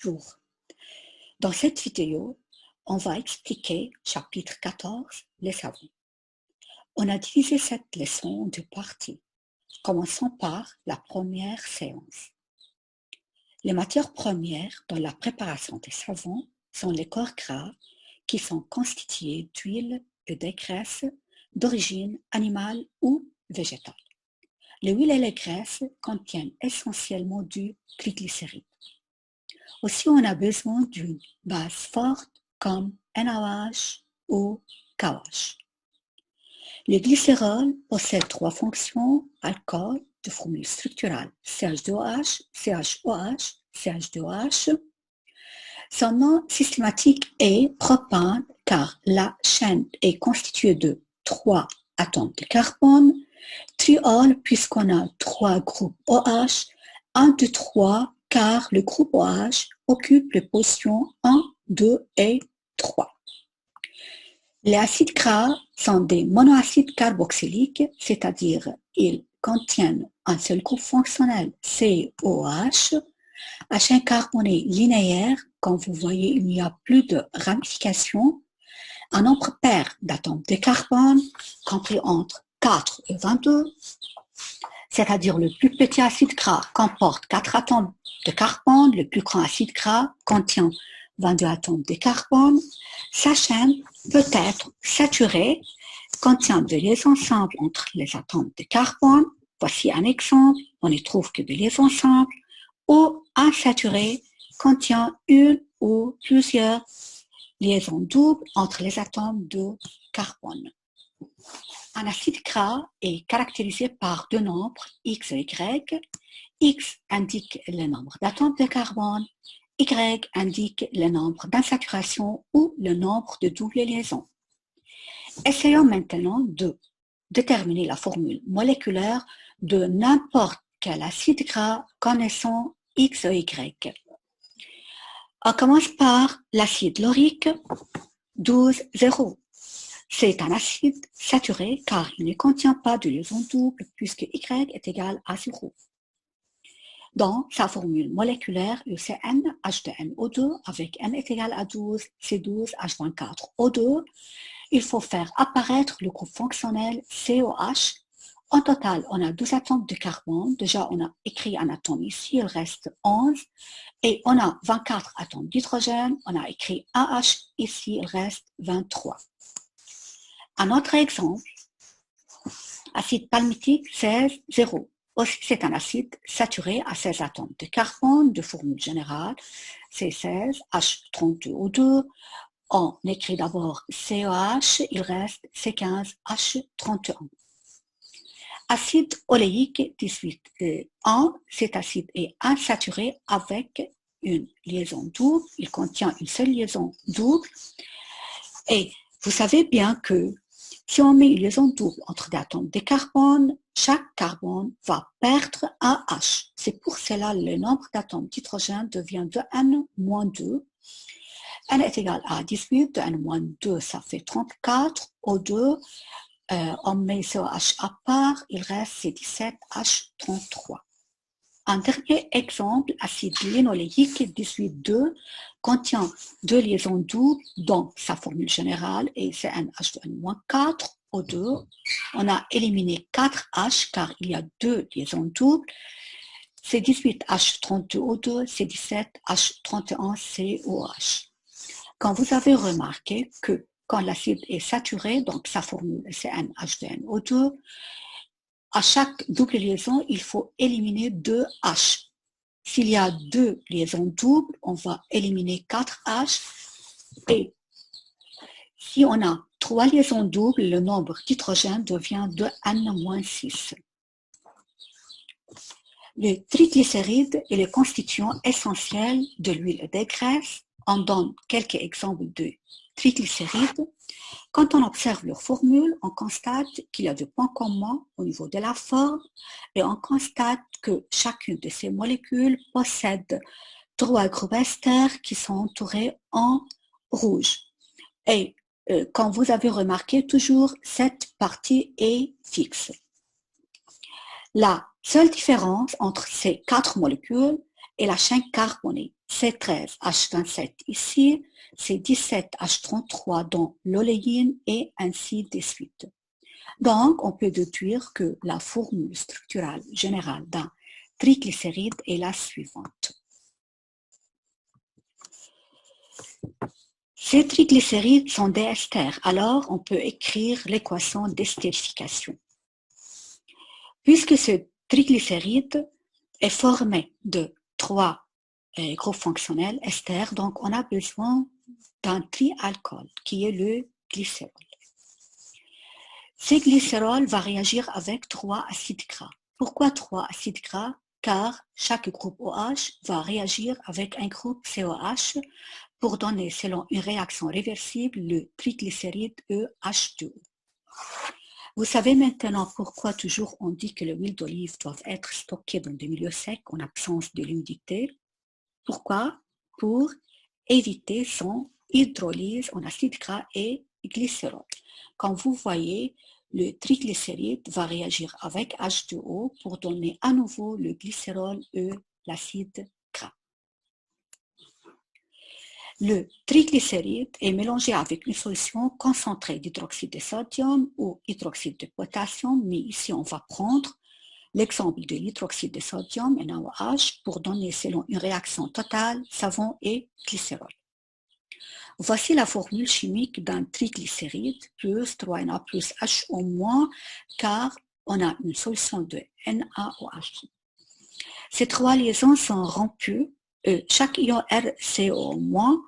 Bonjour. Dans cette vidéo, on va expliquer chapitre 14, les savons. On a divisé cette leçon en deux parties. Commençons par la première séance. Les matières premières dans la préparation des savons sont les corps gras qui sont constitués d'huile et de graisses d'origine animale ou végétale. Les huiles et les graisses contiennent essentiellement du triglycéride. Aussi, on a besoin d'une base forte comme NaOH ou KOH. Le glycérol possède trois fonctions: alcool de formule structurale CH2OH, CHOH, CH2OH. Son nom systématique est propane car la chaîne est constituée de 3 atomes de carbone, triol puisqu'on a 3 groupes OH, 1, 2, 3 car le groupe OH occupe les positions 1, 2 et 3. Les acides gras sont des monoacides carboxyliques, c'est-à-dire ils contiennent un seul groupe fonctionnel COH. À chaîne carbonée linéaire, comme vous voyez, il n'y a plus de ramification. Un nombre pair d'atomes de carbone compris entre 4 et 22, c'est-à-dire le plus petit acide gras comporte 4 atomes de carbone, le plus grand acide gras contient 22 atomes de carbone. Sa chaîne peut être saturée, contient de liaisons simples entre les atomes de carbone. Voici un exemple, on ne trouve que des liaisons simples. Ou insaturée contient une ou plusieurs liaisons doubles entre les atomes de carbone. Un acide gras est caractérisé par deux nombres X et Y. X indique le nombre d'atomes de carbone, Y indique le nombre d'insaturation ou le nombre de doubles liaisons. Essayons maintenant de déterminer la formule moléculaire de n'importe quel acide gras connaissant X et Y. On commence par l'acide laurique 12,0. C'est un acide saturé car il ne contient pas de liaison double puisque Y est égal à 0. Dans sa formule moléculaire, UCN H2NO2 avec N est égal à 12, C12 H24O2, il faut faire apparaître le groupe fonctionnel COH. En total, on a 12 atomes de carbone. Déjà, on a écrit un atome ici, il reste 11. Et on a 24 atomes d'hydrogène. On a écrit un H ici, il reste 23. Un autre exemple, acide palmitique 16,0. Aussi, c'est un acide saturé à 16 atomes de carbone de formule générale C16 H32O2. On écrit d'abord COH, il reste C15 H31. Acide oléique 18,1, cet acide est insaturé avec une liaison double, il contient une seule liaison double. Et vous savez bien que si on met une liaison double entre des atomes de carbone, chaque carbone va perdre un H. C'est pour cela que le nombre d'atomes d'hydrogène devient de N-2. N est égal à 18, de N-2, ça fait 34, O2, on met COH à part, il reste C17H33. Un dernier exemple, acide linoléique 18,2 contient deux liaisons doubles dans sa formule générale et CnH2n-4, O2. On a éliminé 4 H car il y a deux liaisons doubles. C18H32O2, C17H31COH. Quand vous avez remarqué que quand l'acide est saturé, donc sa formule CnH2nO2, à chaque double liaison, il faut éliminer 2 H. S'il y a deux liaisons doubles, on va éliminer 4 H. Et si on a 3 liaisons doubles, le nombre d'hydrogène devient de N-6. Le triglycéride est le constituant essentiel de l'huile et des graisses. On donne quelques exemples de triglycérides. Quand on observe leur formule, on constate qu'il y a des points communs au niveau de la forme et on constate que chacune de ces molécules possède 3 groupes ester qui sont entourés en rouge. Et comme vous avez remarqué, toujours cette partie est fixe. La seule différence entre ces 4 molécules et la chaîne carbonée. C13H27 ici, C17H33 dans l'oléine et ainsi de suite. Donc, on peut déduire que la formule structurale générale d'un triglycéride est la suivante. Ces triglycérides sont des esters, alors on peut écrire l'équation d'estérification. Puisque ce triglycéride est formé de 3 groupes fonctionnels esters, donc on a besoin d'un trialcool qui est le glycérol. Ce glycérol va réagir avec 3 acides gras. Pourquoi 3 acides gras? Car chaque groupe OH va réagir avec un groupe COH pour donner, selon une réaction réversible, le triglycéride EH2O. Vous savez maintenant pourquoi toujours on dit que l'huile d'olive doit être stockée dans des milieux secs en absence de l'humidité. Pourquoi? Pour éviter son hydrolyse en acide gras et glycérol. Comme vous voyez, le triglycéride va réagir avec H2O pour donner à nouveau le glycérol E, l'acide gras. Le triglycéride est mélangé avec une solution concentrée d'hydroxyde de sodium ou hydroxyde de potassium, mais ici on va prendre l'exemple de l'hydroxyde de sodium, NaOH, pour donner selon une réaction totale savon et glycérol. Voici la formule chimique d'un triglycéride plus 3Na plus HO-, car on a une solution de NaOH. Ces 3 liaisons sont rompues et chaque ion RCO-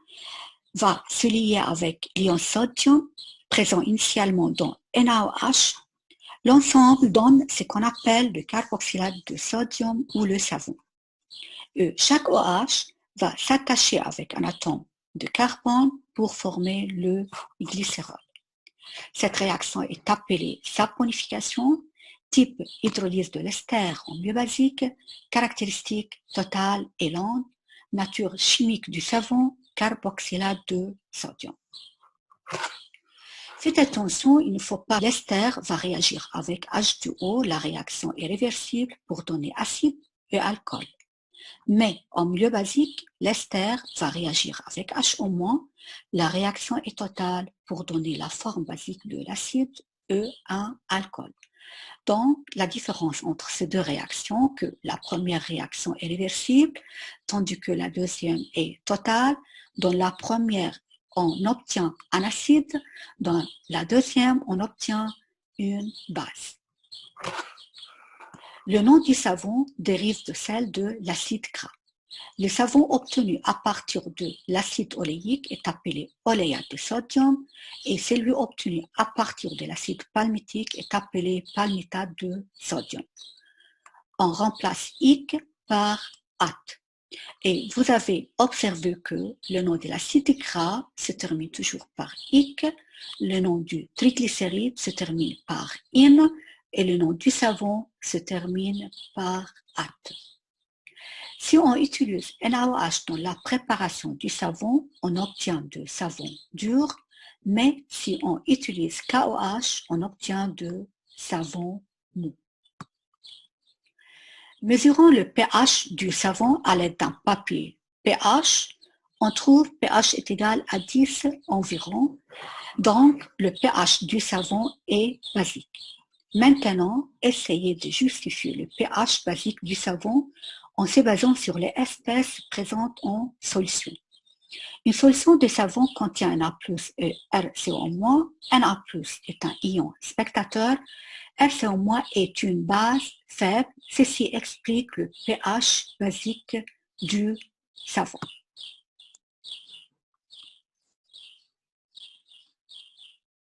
va se lier avec l'ion sodium présent initialement dans NaOH. L'ensemble donne ce qu'on appelle le carboxylate de sodium ou le savon. Et chaque OH va s'attacher avec un atome de carbone pour former le glycérol. Cette réaction est appelée saponification, type hydrolyse de l'ester en milieu basique, caractéristique totale et lente, nature chimique du savon, carboxylate de sodium. Faites attention, il ne faut pas, l'ester va réagir avec H2O, la réaction est réversible pour donner acide et alcool. Mais en milieu basique, l'ester va réagir avec HO-, la réaction est totale pour donner la forme basique de l'acide E1 alcool. Donc, la différence entre ces deux réactions, que la première réaction est réversible, tandis que la deuxième est totale. Dans la première, on obtient un acide, dans la deuxième, on obtient une base. Le nom du savon dérive de celle de l'acide gras. Le savon obtenu à partir de l'acide oléique est appelé oléate de sodium et celui obtenu à partir de l'acide palmitique est appelé palmitate de sodium. On remplace ic par at. Et vous avez observé que le nom de l'acide gras se termine toujours par ic, le nom du triglycéride se termine par in et le nom du savon se termine par at. Si on utilise NaOH dans la préparation du savon, on obtient de savon dur, mais si on utilise KOH, on obtient de savon mou. Mesurons le pH du savon à l'aide d'un papier pH. On trouve pH est égal à 10 environ, donc le pH du savon est basique. Maintenant, essayez de justifier le pH basique du savon en se basant sur les espèces présentes en solution. Une solution de savon contient Na+ et RCO-. Na+ est un ion spectateur, RCO- est une base faible. Ceci explique le pH basique du savon.